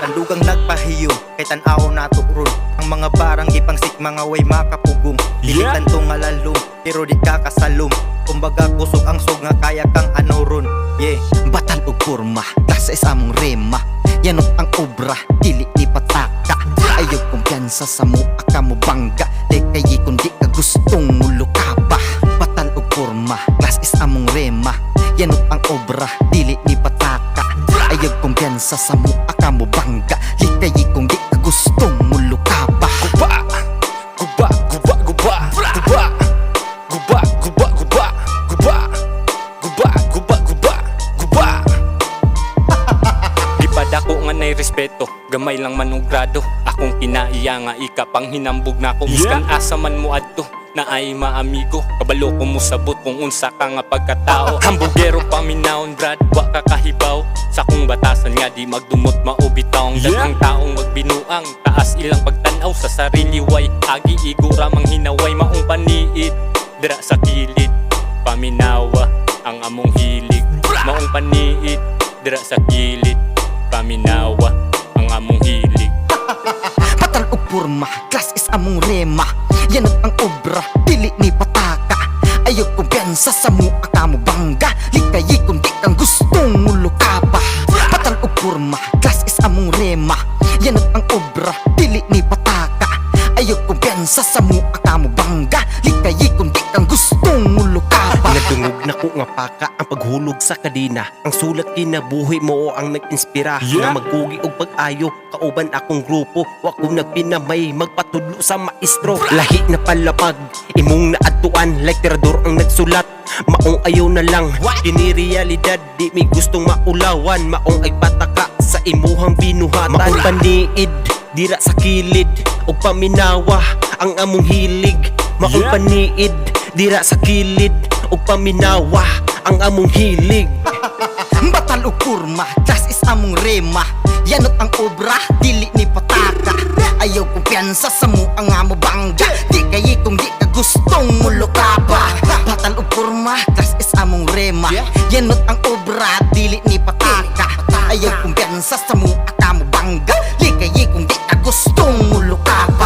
Tandugang nagpahiyo kay tan-aw nato ron. Ang mga barang gipangsik mga way makapugong. Dilitan to nga lalong pero di ka kasalom. Kumbaga kusog ang sog nga kaya kang ano ron. Yeah. Batal og porma, klase sa among rema. Yanot ang obra, dili ni pataka. Ayaw kumpiyansa sa mua ka mo bangga. Di kayi kung di ka gustong mulo ka ba. Batal og porma, klase sa among rema. Yanot ang obra, dili ni pataka. Ayaw kumpiyansa sa mua ka mo bangga. Di kayi kung di ka gustong mulo ka ba. Guba, guba, guba, guba, guba, guba, guba, guba, guba, guba, guba, guba, guba. Di pa dako nga nay respeto, gamay lang manugrado. Akong kinaiya nga ikapang hinambog na ko. Miskan asa man mo adto na ay maamigo. Kabalo ko mo sabot kung unsa ka nga pagkatao. Hambugero paminahon brad, wa ka kahibaw. Sa kung batasan nga di magdumot maubitaw. Daghang taong magbinuang, taas ilang pagtanaw sa sarili way. Agi igura mang hinaway, maong paniit dira sa kilid. Paminawa ang among hilig. Maong paniit dira sa kilid. Paminawa ang among hilig. Batal og porma, klas is among rema. Yanot ang obra, dili ni pataka. Ayaw kumpiyansa sa mua ka mo bangga. Likayi kung di kang gustong mulo ka ba. Batal og porma, klas is among rema. Yanot ang obra, dili ni pataka. Ayaw kumpiyansa sa mua ka mo bangga. Likayi kung di kang gustong mulo ka ba. Nadungog na ko nga paka ang paghulog sa kadina. Ang sulat kinabuhi mo ang nag-inspira nga magkugi og pag-ayo. Kauban akong grupo, wa ko nagpinamay magpatudlo sa maestro. Lahi na palapag, imong naadtuan like tirador ang nagsulat. Maong ayaw na lang, kini realidad di mi gustong maulawan. Maong ay pataka sa imuhang binuhatan. Maong paniid, dira sa kilid o paminawa ang among hilig. Maong paniid, dira sa kilid o paminawa ang among hilig. Batal og porma, klas is among rema. Yanot ang obra, dili ni pataka. Ayaw kumpiyansa sa mua nga mo bangga. Di kayi kung di ka gustong mulo ka ba. Batal og porma, klas is among rema. Yanot ang obra, dili ni pataka. Ayaw kumpiyansa sa mua ka mo bangga. Di kayi kung di ka gustong mulo ka ba.